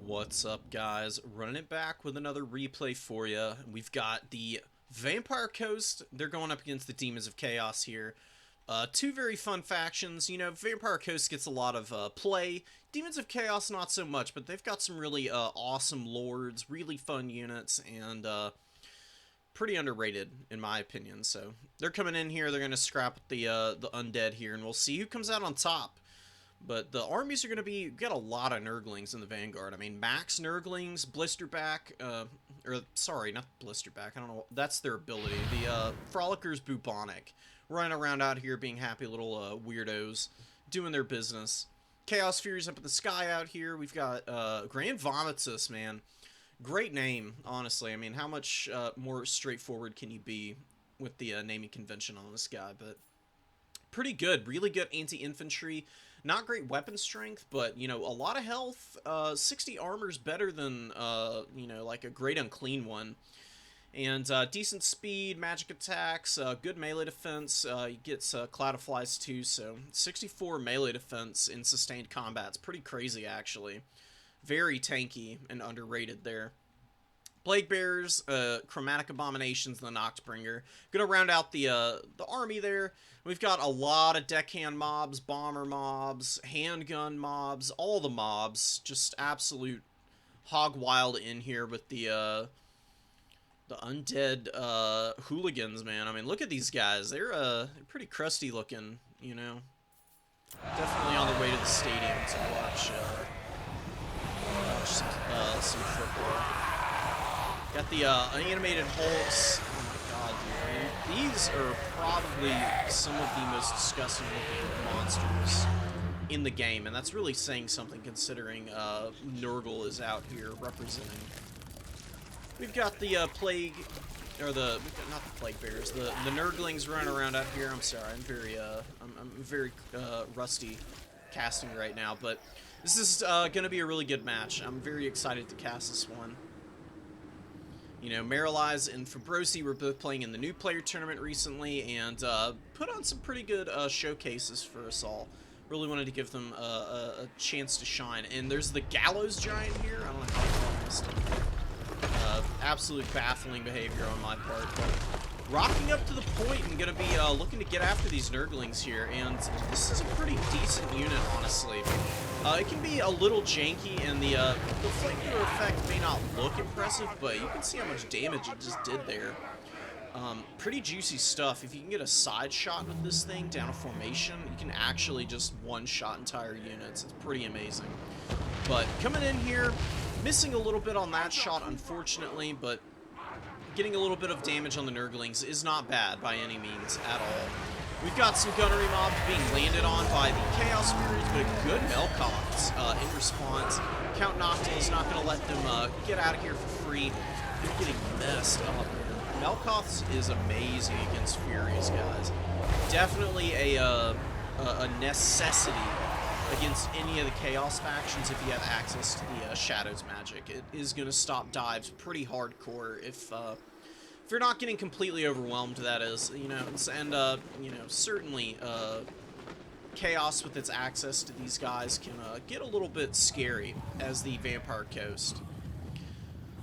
What's up, guys? Running it back with another replay for you. We've got the Vampire Coast. They're going up against the Demons of Chaos here. Two very fun factions. You know, Vampire Coast gets a lot of play. Demons of Chaos, not so much, but they've got some really awesome lords, really fun units, and pretty underrated, in my opinion. So they're coming in here. They're going to scrap the Undead here, and we'll see who comes out on top. But the armies are going to be, you've got a lot of Nurglings in the Vanguard. I mean, Max Nurglings, Blisterback, or sorry, not Blisterback, I don't know, that's their ability. The Frolickers Bubonic, running around out here being happy little weirdos, doing their business. Chaos Furies up in the sky out here. We've got Grand Vomitus, man. Great name, honestly. I mean, how much more straightforward can you be with the naming convention on this guy? But pretty good, really good anti-infantry. Not great weapon strength, but, you know, a lot of health. 60 armor's better than, you know, like a great unclean one. And decent speed, magic attacks, good melee defense. He gets Cloud of Flies too, so 64 melee defense in sustained combat. It's pretty crazy, actually. Very tanky and underrated there. Plague Bearers, Chromatic Abominations, and the Noctbringer. Gonna round out the army there. We've got a lot of deckhand mobs, bomber mobs, handgun mobs, all the mobs. Just absolute hog wild in here with the undead hooligans, man. I mean, look at these guys. They're pretty crusty looking, you know. Definitely on their way to the stadium to watch some football. Got the animated Hulks. Oh my god, dude. I mean, these are probably some of the most disgusting looking monsters in the game, and that's really saying something considering Nurgle is out here representing. We've got the plague, or not the plague bears, the Nurglings running around out here. I'm sorry, I'm very rusty casting right now, but this is gonna be a really good match. I'm very excited to cast this one. You know, Marilize and Fabrosi were both playing in the new player tournament recently, and put on some pretty good showcases for us all. Really wanted to give them a chance to shine. And there's the Gallows giant here. I don't know how I missed him. Absolute baffling behavior on my part, but rocking up to the point and gonna be looking to get after these Nurglings here, and this is a pretty decent unit, honestly. It can be a little janky, and the flamethrower effect may not look impressive, but you can see how much damage it just did there. Pretty juicy stuff. If you can get a side shot with this thing down a formation, you can actually just one-shot entire units. It's pretty amazing. But coming in here, missing a little bit on that shot, unfortunately, but getting a little bit of damage on the Nurglings is not bad by any means at all. We've got some gunnery mobs being landed on by the Chaos Furies, but good Melkoths in response. Count Noctil is not going to let them get out of here for free. They're getting messed up. Melkoths is amazing against Furies, guys. Definitely a necessity against any of the Chaos factions if you have access to the Shadows magic. It is going to stop dives pretty hardcore if you're not getting completely overwhelmed, that is, you know, and, you know, certainly, Chaos with its access to these guys can, get a little bit scary as the Vampire Coast.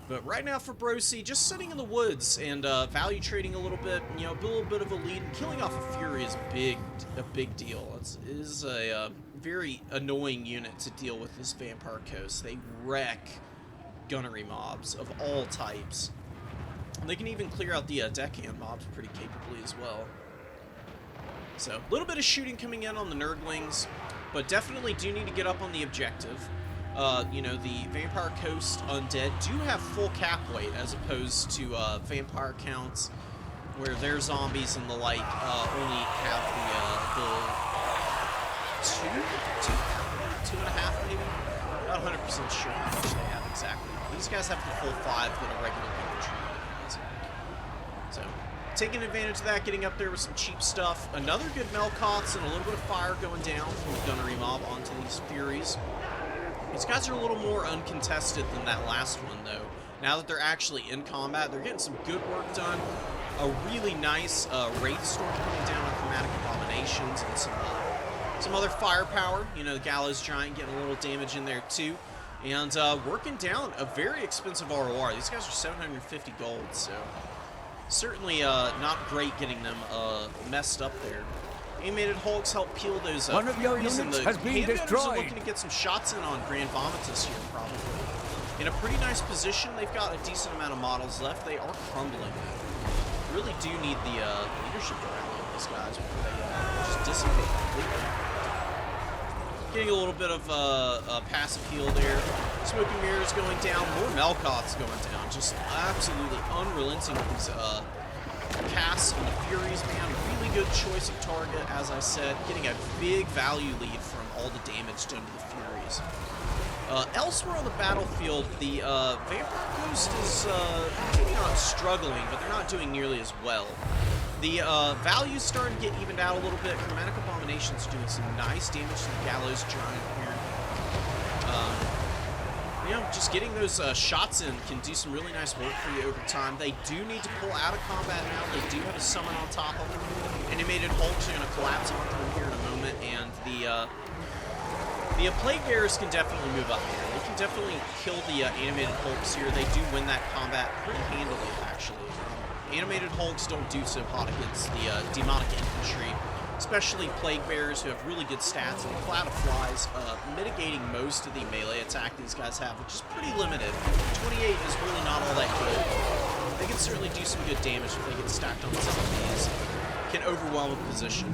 But right now for Brosi, just sitting in the woods and, value trading a little bit, you know, a little bit of a lead, and killing off a Fury is a big deal. It is a, very annoying unit to deal with, this Vampire Coast. They wreck gunnery mobs of all types. They can even clear out the deckhand mobs pretty capably as well. So, a little bit of shooting coming in on the Nurglings, but definitely do need to get up on the objective. You know, the Vampire Coast Undead do have full cap weight, as opposed to vampire counts, where their zombies and the like only have the 2.5 maybe? Not 100% sure how much they have exactly. These guys have the full 5 that a regular infantry has. So, taking advantage of that, getting up there with some cheap stuff. Another good Melkoths and a little bit of fire going down from the gunnery mob onto these Furies. These guys are a little more uncontested than that last one, though. Now that they're actually in combat, they're getting some good work done. A really nice Wraith Storm coming down on Chromatic Abominations and some other firepower. You know, the Gallows Giant getting a little damage in there, too. And working down a very expensive ROR. These guys are 750 gold, so certainly not great getting them messed up there. Animated Hulks help peel those One of your Furies, units and the has been Handgunners destroyed. are looking to get some shots in on Grand Vomitus here, probably. In a pretty nice position. They've got a decent amount of models left. They are crumbling. Really do need the leadership around these guys before they just dissipate completely. Getting a little bit of passive heal there. Smoking Mirrors going down. More Melkoths going down. Just absolutely unrelenting with these casts on the Furies, man. Really good choice of target, as I said. Getting a big value lead from all the damage done to the Furies. Elsewhere on the battlefield, the Vampire Coast is maybe not struggling, but they're not doing nearly as well. The value's starting to get evened out a little bit. Chromatic Abomination's doing some nice damage to the Gallows Giant here. You know, just getting those shots in can do some really nice work for you over time. They do need to pull out of combat now. They do have a summon on top of them. Animated Hulks are going to collapse onto them here in a moment, and the Plague Bearers can definitely move up here. They can definitely kill the Animated Hulks here. They do win that combat pretty handily, actually. Animated Hulks don't do so hot against the Demonic Infantry, especially Plague Bearers who have really good stats, and Cloud of Flies mitigating most of the melee attack these guys have, which is pretty limited. 28 is really not all that good. They can certainly do some good damage if they get stacked on some of these. Can overwhelm a position.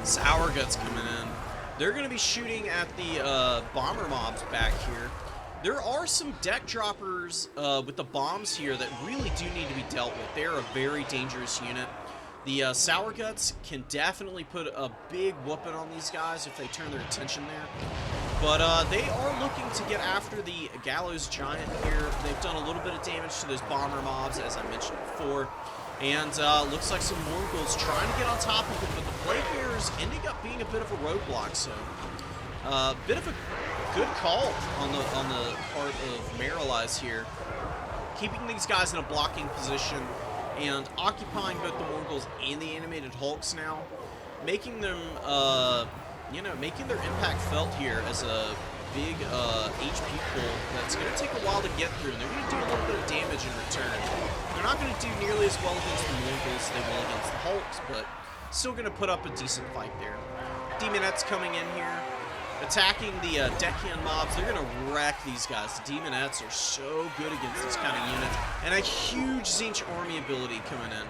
Sour Guts coming in. They're going to be shooting at the bomber mobs back here. There are some deck droppers with the bombs here that really do need to be dealt with. They're a very dangerous unit. The Sour Guts can definitely put a big whooping on these guys if they turn their attention there. But they are looking to get after the Gallows Giant here. They've done a little bit of damage to those bomber mobs, as I mentioned before. And looks like some Morgul's trying to get on top of it, but the Plague Bearers ending up being a bit of a roadblock, so bit of a good call on the part of Marilize here. Keeping these guys in a blocking position and occupying both the Morgul's and the Animated Hulks now, making them, you know, making their impact felt here as a big HP pool that's going to take a while to get through, and they're going to do a little bit of damage in return. They're not going to do nearly as well against the Morgul's as they will against the Hulks, but still going to put up a decent fight there. Demonettes coming in here, attacking the Deccan mobs. They're going to wreck these guys. The Demonettes are so good against this kind of unit, and a huge Tzeentch army ability coming in.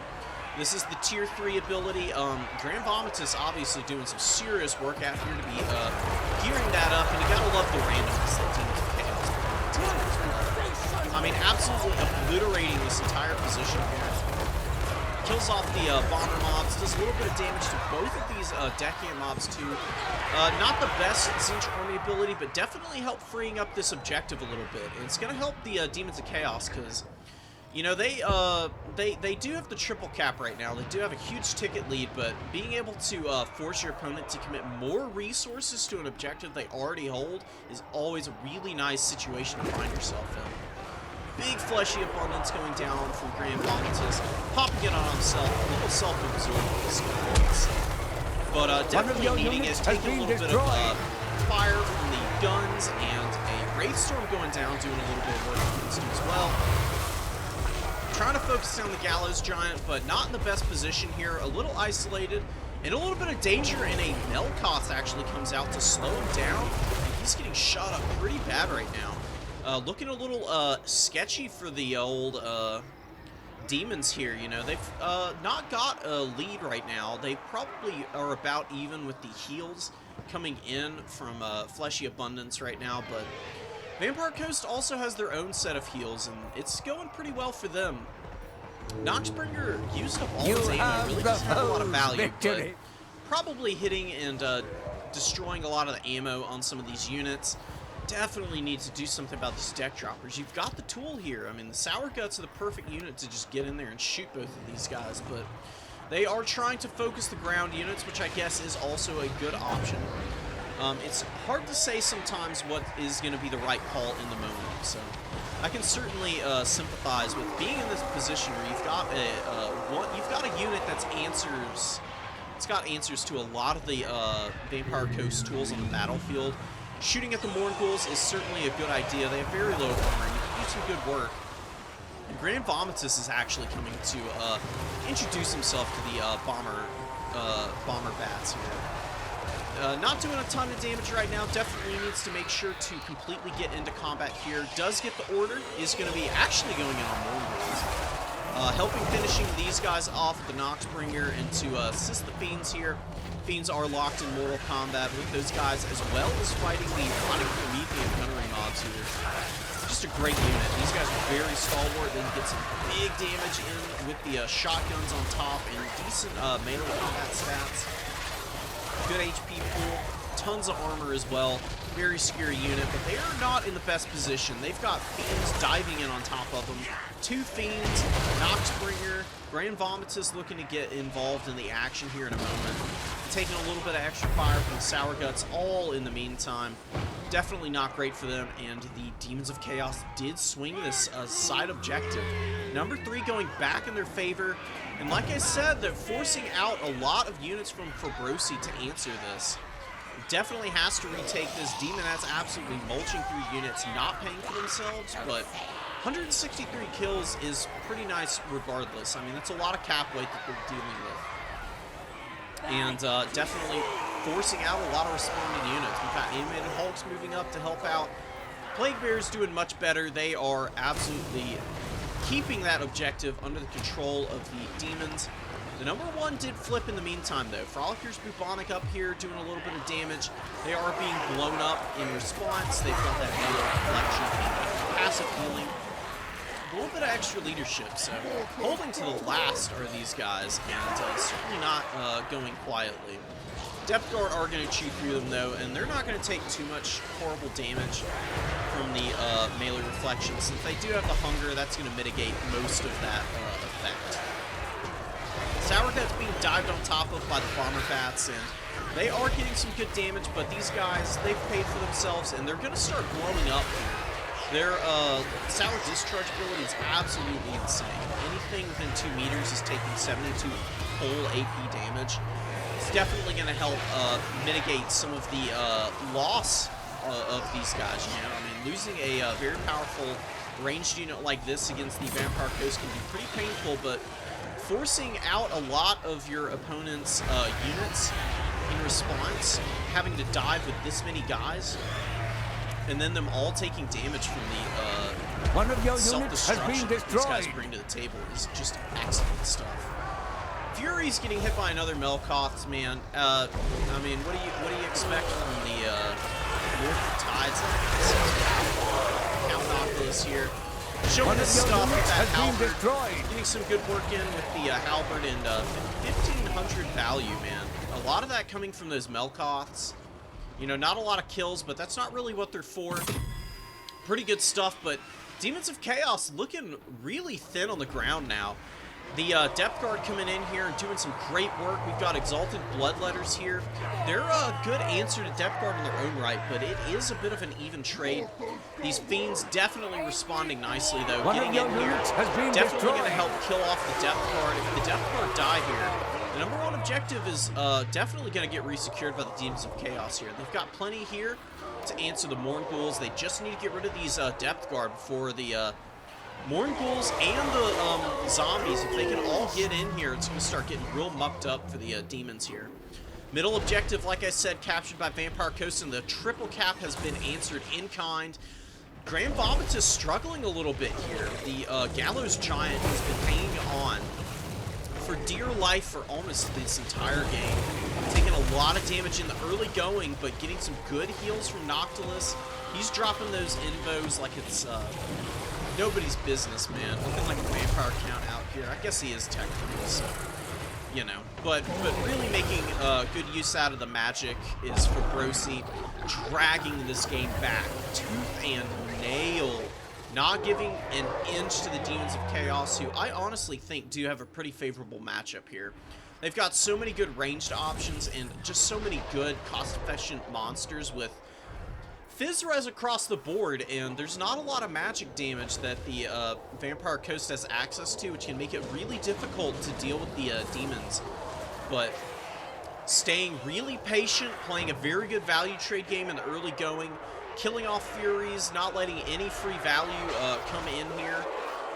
This is the tier 3 ability. Grand Vomitus obviously doing some serious work out here to be gearing that up, and you gotta love the randomness that Demons of Chaos brings. I mean, absolutely obliterating this entire position here. Kills off the bomber mobs, does a little bit of damage to both of these Deccan mobs too. Not the best Tzeentch army ability, but definitely help freeing up this objective a little bit. And it's gonna help the Demons of Chaos, because you know, they do have the triple cap right now. They do have a huge ticket lead, but being able to force your opponent to commit more resources to an objective they already hold is always a really nice situation to find yourself in. Big fleshy abundance going down from Grand Vomitus, popping it on himself, a little self-absorbed. But definitely needing it, taking a little bit of fire from the guns, and a Wraithstorm going down, doing a little bit of work against him as well. Trying to focus down the Gallows Giant, but not in the best position here. A little isolated, and a little bit of danger, and a Melkoth actually comes out to slow him down. And he's getting shot up pretty bad right now. Looking a little sketchy for the old demons here. You know, they've not got a lead right now. They probably are about even with the heals coming in from Fleshy Abundance right now, but Vampire Coast also has their own set of heals, and it's going pretty well for them. Noxbringer used up all his ammo, really doesn't have a lot of value, but probably hitting and destroying a lot of the ammo on some of these units. Definitely need to do something about these deck droppers. You've got the tool here. I mean, the Sour Guts are the perfect unit to just get in there and shoot both of these guys, but they are trying to focus the ground units, which I guess is also a good option. It's hard to say sometimes what is going to be the right call in the moment, so I can certainly sympathize with being in this position where you've got a unit that's answers. It's got answers to a lot of the Vampire Coast tools on the battlefield, Shooting at the Morghuls is certainly a good idea. They have very low armor. You can do some good work. And Grand Vomitus is actually coming to introduce himself to the bomber bats here. Not doing a ton of damage right now. Definitely needs to make sure to completely get into combat here. Does get the order. Is going to be actually going in on Morghuls. Helping finishing these guys off with the Noxbringer and to assist the Fiends here. Fiends are locked in mortal combat with those guys, as well as fighting the Promethean gunnery mobs here. Just a great unit. These guys are very stalwart. They can get some big damage in with the shotguns on top and decent melee combat stats. Good HP pool, tons of armor as well. Very scary unit, but they are not in the best position. They've got Fiends diving in on top of them. 2 Fiends, Noxbringer, Grand Vomitus looking to get involved in the action here in a moment. Taking a little bit of extra fire from the Sour Guts, all in the meantime. Definitely not great for them, and the Demons of Chaos did swing this side objective. Number 3 going back in their favor, and like I said, they're forcing out a lot of units from Fabrosi to answer this. Definitely has to retake this. Demon that's absolutely mulching through units, not paying for themselves, but 163 kills is pretty nice regardless. I mean, that's a lot of cap weight that they're dealing with. And definitely forcing out a lot of responding units. We've got Animated Hulks moving up to help out. Plague Bears doing much better. They are absolutely keeping that objective under the control of the Demons. The number 1 did flip in the meantime, though. Frolicker's Bubonic up here doing a little bit of damage. They are being blown up in response. They've got that reflection, passive healing. A little bit of extra leadership, so holding to the last are these guys, and certainly not going quietly. Depth Guard are going to chew through them, though, and they're not going to take too much horrible damage from the melee reflection. Since they do have the hunger, that's going to mitigate most of that effect. Sour Guts being dived on top of by the Bomber Bats, and they are getting some good damage, but these guys, they've paid for themselves, and they're going to start blowing up here. Their Sour Discharge ability is absolutely insane. Anything within 2 meters is taking 72 whole AP damage. It's definitely going to help mitigate some of the loss of these guys, you know? I mean, losing a very powerful ranged unit like this against the Vampire Coast can be pretty painful, but forcing out a lot of your opponent's units in response, having to dive with this many guys, and then them all taking damage from the one of your units has been these guys destroyed. bring to the table is just excellent stuff. Fury's getting hit by another Melkoth, man. I mean, what do you expect from the North Tides? Count here, showing us stuff with that halberd, getting some good work in with the halberd and 1,500 value, man. A lot of that coming from those Melkoths. You know, not a lot of kills, but that's not really what they're for. Pretty good stuff, but Demons of Chaos looking really thin on the ground now. The Depth Guard coming in here and doing some great work. We've got Exalted Bloodletters here. They're a good answer to Depth Guard in their own right, but it is a bit of an even trade. These Fiends definitely responding nicely, though. Getting in here, definitely going to help kill off the Depth Guard. If the Depth Guard die here, the number 1 objective is definitely going to get resecured by the Demons of Chaos here. They've got plenty here to answer the Morghuls. They just need to get rid of these Depth Guard before the Morghuls and the zombies, if they can all get in here, it's going to start getting real mucked up for the demons here. Middle objective, like I said, captured by Vampire Coast, and the triple cap has been answered in kind. Grand Vomitus struggling a little bit here. The Gallows Giant has been hanging on for dear life for almost this entire game. Taking a lot of damage in the early going, but getting some good heals from Noctilus. He's dropping those invos like it's nobody's business, man. Looking like a vampire count out here. I guess he is technically, so, you know. But really making good use out of the magic is Fabrosi, dragging this game back tooth and nail. Not giving an inch to the Demons of Chaos, who I honestly think do have a pretty favorable matchup here. They've got so many good ranged options and just so many good cost-efficient monsters with Fizz Res across the board, and there's not a lot of magic damage that the Vampire Coast has access to, which can make it really difficult to deal with the demons. But staying really patient, playing a very good value trade game in the early going, killing off Furies, not letting any free value come in here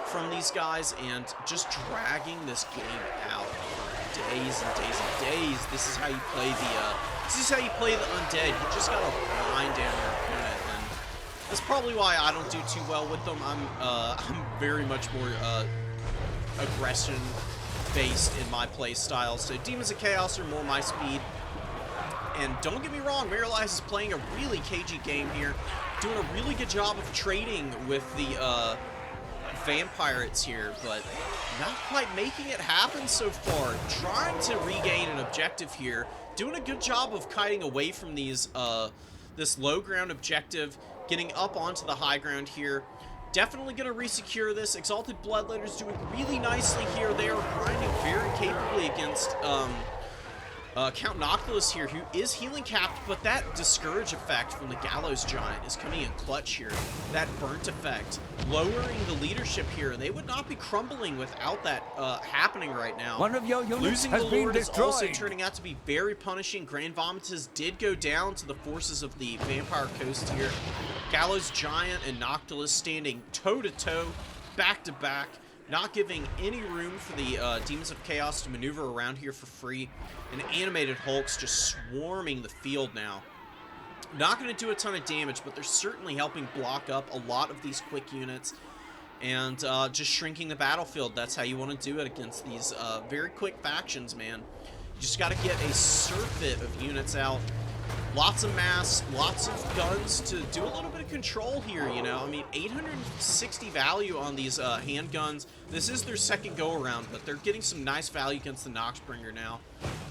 from these guys, and just dragging this game out for days and days and days. This is how you play the Undead. You just gotta grind down your opponent, and that's probably why I don't do too well with them. I'm very much more aggression based in my play style. So Demons of Chaos are more my speed. And don't get me wrong, Miralize is playing a really cagey game here, doing a really good job of trading with the Vampirates here, but not quite making it happen so far. Trying to regain an objective here, doing a good job of kiting away from these this low ground objective, getting up onto the high ground here. Definitely going to resecure this. Exalted Bloodletter's doing really nicely here. They are grinding very capably against Count Noctilus here, who is healing capped, but that Discourage effect from the Gallows Giant is coming in clutch here. That burnt effect, lowering the leadership here. They would not be crumbling without that happening right now. One of your units Losing has the been Lord is destroyed. also turning out to be very punishing. Grand Vomitus did go down to the forces of the Vampire Coast here. Gallows Giant and Noctilus standing toe-to-toe, back-to-back, not giving any room for the Demons of Chaos to maneuver around here for free. And Animated Hulks just swarming the field now. Not going to do a ton of damage, but they're certainly helping block up a lot of these quick units. And just shrinking the battlefield. That's how you want to do it against these very quick factions, man. You just got to get a surfeit of units out. Lots of mass, lots of guns to do a little bit of control here, you know. I mean, 860 value on these handguns. This is their second go-around, but they're getting some nice value against the Noxbringer now,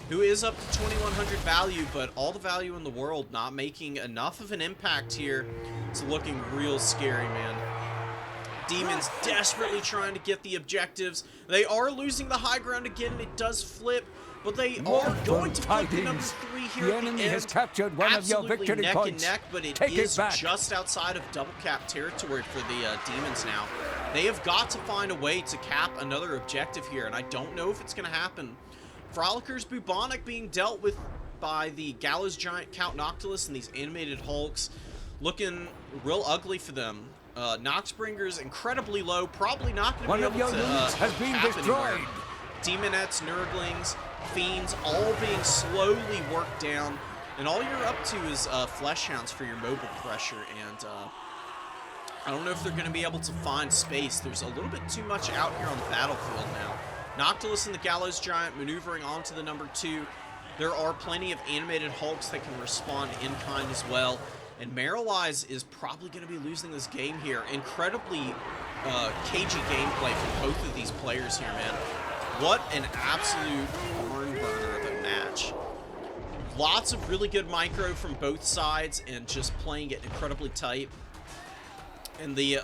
who is up to 2100 value, but all the value in the world, not making enough of an impact here. It's looking real scary, man. Demons desperately trying to get the objectives. They are losing the high ground again, and it does flip. But they are going to put the number 3 here the at the enemy end. has captured one of your victory neck points. and neck, but it Take is it back. just outside of double cap territory for the Demons now. They have got to find a way to cap another objective here, and I don't know if it's going to happen. Frolicker's Bubonic being dealt with by the Gallows Giant Count Noctilus and these Animated Hulks, looking real ugly for them. Noxbringer's incredibly low, probably not going to be able to has been cap destroyed. anywhere. Demonettes, Nurglings, Fiends, all being slowly worked down, and all you're up to is Fleshhounds for your mobile pressure, and I don't know if they're going to be able to find space. There's a little bit too much out here on the battlefield now. Noctilus and the Gallows Giant maneuvering onto the number 2. There are plenty of Animated Hulks that can respond in kind as well, and Miralize is probably going to be losing this game here. Incredibly cagey gameplay from both of these players here, man. What an absolute barn burner of a match. Lots of really good micro from both sides and just playing it incredibly tight. And the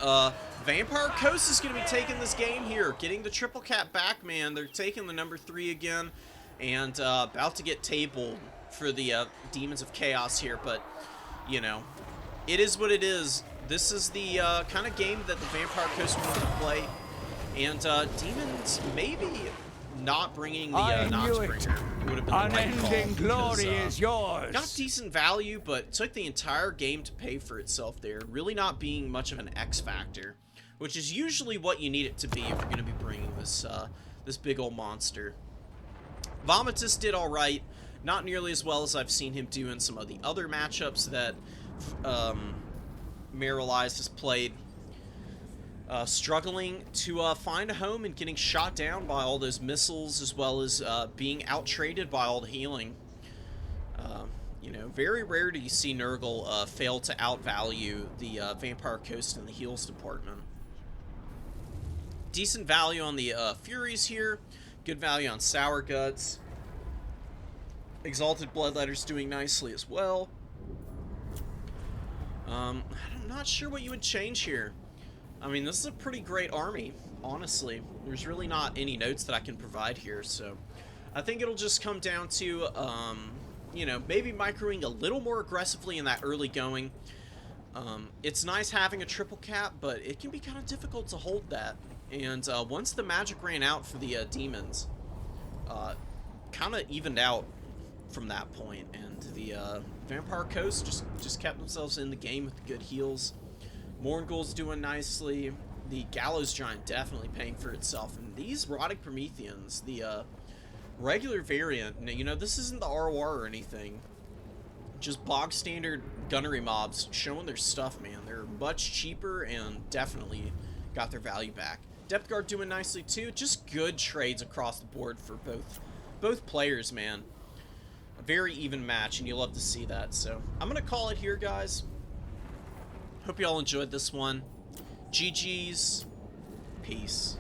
Vampire Coast is going to be taking this game here. Getting the triple cap back, man. They're taking the number 3 again. And about to get tabled for the Demons of Chaos here. But, you know, it is what it is. This is the kind of game that the Vampire Coast wanted to play. And Demons maybe not bringing the Noxbringer. It would have been the right call. Unending glory is yours. Got decent value, but took the entire game to pay for itself there. Really not being much of an X factor, which is usually what you need it to be if you're going to be bringing this this big old monster. Vomitus did all right. Not nearly as well as I've seen him do in some of the other matchups that Miralize has played. Struggling to find a home and getting shot down by all those missiles, as well as being out-traded by all the healing. You know, very rare do you see Nurgle fail to outvalue the Vampire Coast in the heals department. Decent value on the Furies here. Good value on Sour Guts. Exalted Bloodletter's doing nicely as well. I'm not sure what you would change here. I mean, this is a pretty great army, honestly. There's really not any notes that I can provide here, so I think it'll just come down to, you know, maybe microing a little more aggressively in that early going. It's nice having a triple cap, but it can be kind of difficult to hold that. And once the magic ran out for the Demons, kind of evened out from that point, and the Vampire Coast just kept themselves in the game with good heals. Morngul's doing nicely. The Gallows Giant definitely paying for itself, and these Rotting Prometheans, the regular variant, you know, this isn't the ROR or anything. Just bog standard gunnery mobs showing their stuff, man. They're much cheaper and definitely got their value back. Depth Guard doing nicely too. Just good trades across the board for both players, man. A very even match, and you love to see that. So I'm gonna call it here, guys. Hope you all enjoyed this one. GG's. Peace.